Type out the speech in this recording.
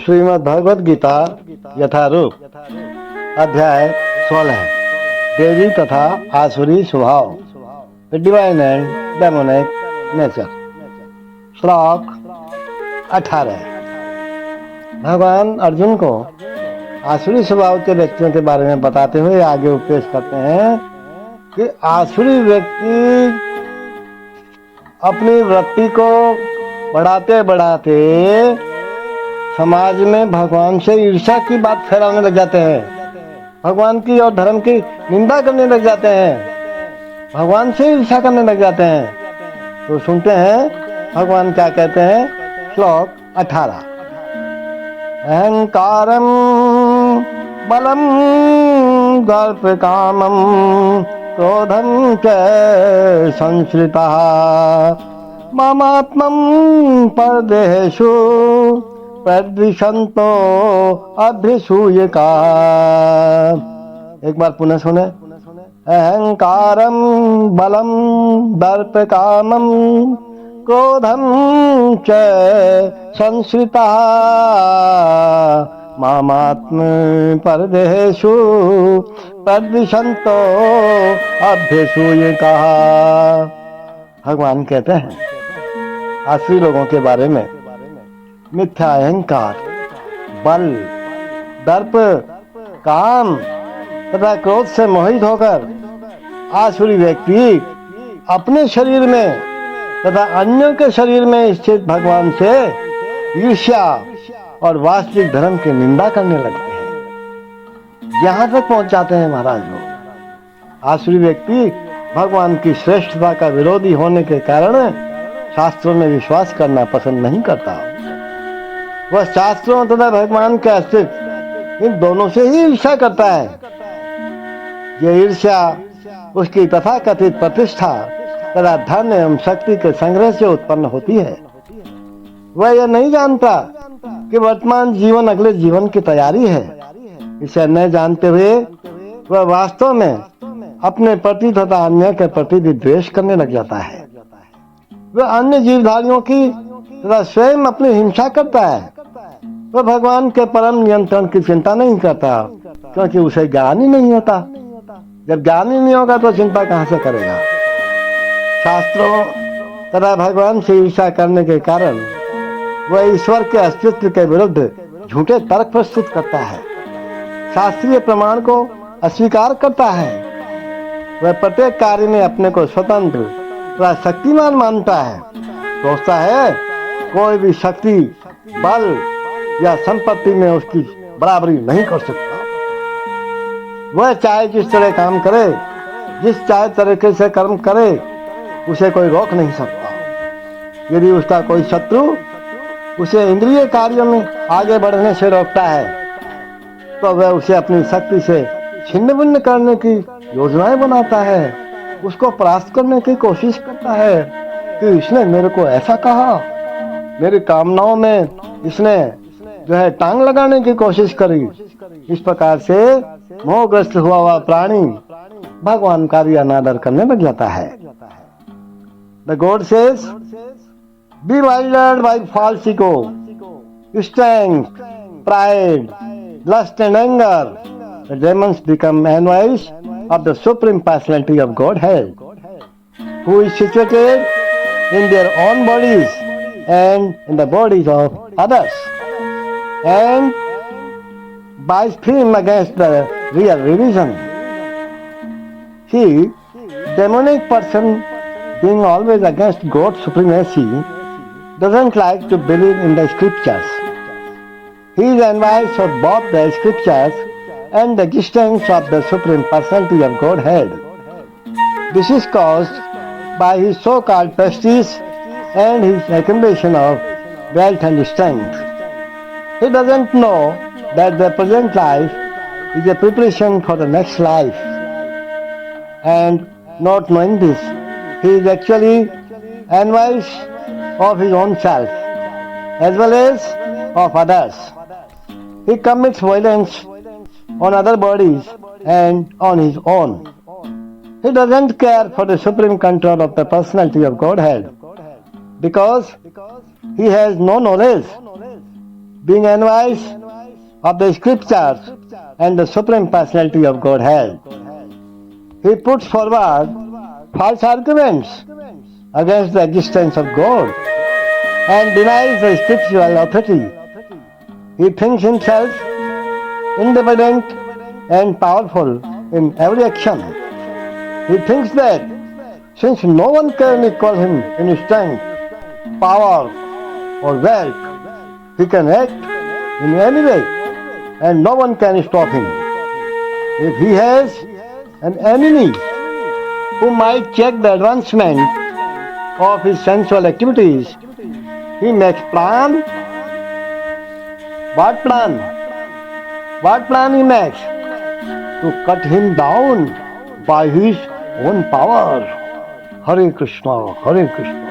श्रीमद् भगवद गीता यथारूप अध्याय 16 देवी तथा आसुरी स्वभाव डिवाइन एंड डेमोनिक नेचर। श्लोक 18। भगवान अर्जुन को आसुरी स्वभाव के व्यक्तियों के बारे में बताते हुए आगे उपदेश करते हैं कि आसुरी व्यक्ति अपनी वृत्ति को बढ़ाते बढ़ाते समाज में भगवान से ईर्ष्या की बात फैलाने लग जाते हैं, भगवान की और धर्म की निंदा करने लग जाते हैं, भगवान से ईर्ष्या करने लग जाते हैं। तो सुनते हैं भगवान क्या कहते हैं। श्लोक 18। अहंकारम बलम दर्प कामम क्रोधम च संश्रिता ममात्मं परदेहेषु प्रद्विषन्तो अभ्यसूयका। एक बार पुनः सुने। अहंकारम बलम दर्प कामम क्रोधम च संश्रिता मामात्म परदेहेषु प्रद्विषन्तो अभ्यसूयका। भगवान कहते हैं आसुरी लोगों के बारे में मिथ्या अहंकार, बल, दर्प, काम तथा क्रोध से मोहित होकर आसुरी व्यक्ति अपने शरीर में तथा अन्यों के शरीर में स्थित भगवान से ईर्ष्या और वास्तविक धर्म की निंदा करने लगते हैं। यहाँ तक पहुंच जाते हैं महाराज लोग। आसुरी व्यक्ति भगवान की श्रेष्ठता का विरोधी होने के कारण शास्त्रों में विश्वास करना पसंद नहीं करता। वह शास्त्रों तथा भगवान के अस्तित्व इन दोनों से ही ईर्ष्या करता है। यह ईर्ष्या उसकी तथाकथित प्रतिष्ठा तथा धन एवं शक्ति के संग्रह से उत्पन्न होती है। वह यह नहीं जानता कि वर्तमान जीवन अगले जीवन की तैयारी है। इसे न जानते हुए वह वास्तव में अपने प्रति तथा अन्य के प्रति भी द्वेष करने लग जाता है। वह अन्य जीवधारियों की तथा स्वयं अपनी हिंसा करता है। वह भगवान के परम नियंत्रण की चिंता नहीं करता क्योंकि उसे ज्ञान ही नहीं होता। जब ज्ञान ही नहीं होगा तो चिंता कहां से करेगा। शास्त्रों तथा भगवान से ईर्ष्या करने के कारण वह ईश्वर के अस्तित्व के विरुद्ध झूठे तर्क प्रस्तुत करता है, शास्त्रीय प्रमाण को अस्वीकार करता है। वह प्रत्येक कार्य में अपने को स्वतंत्र तथा शक्तिमान मानता है, सोचता है कोई भी शक्ति, बल या संपत्ति में उसकी बराबरी नहीं कर सकता। वह चाहे जिस तरह काम करे, जिस चाहे तरीके से कर्म करे, उसे कोई रोक नहीं सकता। यदि उसका कोई शत्रु उसे इंद्रिय कार्यों में आगे बढ़ने से रोकता है तो वह उसे अपनी शक्ति से छिन्न भिन्न करने की योजनाएं बनाता है, उसको परास्त करने की कोशिश करता है कि इसने मेरे को ऐसा कहा, मेरी कामनाओं में इसने जो है टांग लगाने की कोशिश करी। इस प्रकार से मोहग्रस्त हुआ प्राणी भगवान का अनादर करने लग जाता है। The God says, bewildered by false ego, strength, pride, lust and anger, the demons become envious of the Supreme Personality of Godhead, who is situated in their own bodies and in the bodies of others, and blaspheme against the real religion. He, demonic person, being always against God's supremacy, doesn't like to believe in the scriptures. He is envious of both the scriptures and the existence of the Supreme Personality of Godhead. This is caused by his so-called prestige and his accumulation of wealth and strength. He doesn't know that the present life is a preparation for the next life. And not knowing this, he is actually envious of his own self as well as of others. He commits violence on other bodies and on his own. He doesn't care for the supreme control of the personality of Godhead because he has no knowledge being envious of the scriptures and the supreme personality of Godhead. He puts forward false arguments against the existence of God and denies the spiritual authority. He thinks himself independent and powerful in every action. He thinks that since no one can equal him in strength, power, or wealth, he can act in any way and no one can stop him. If he has an enemy who might check the advancement of his sensual activities, he makes plan. What plan? What plan he makes? To cut him down by his own power. Hare Krishna, Hare Krishna.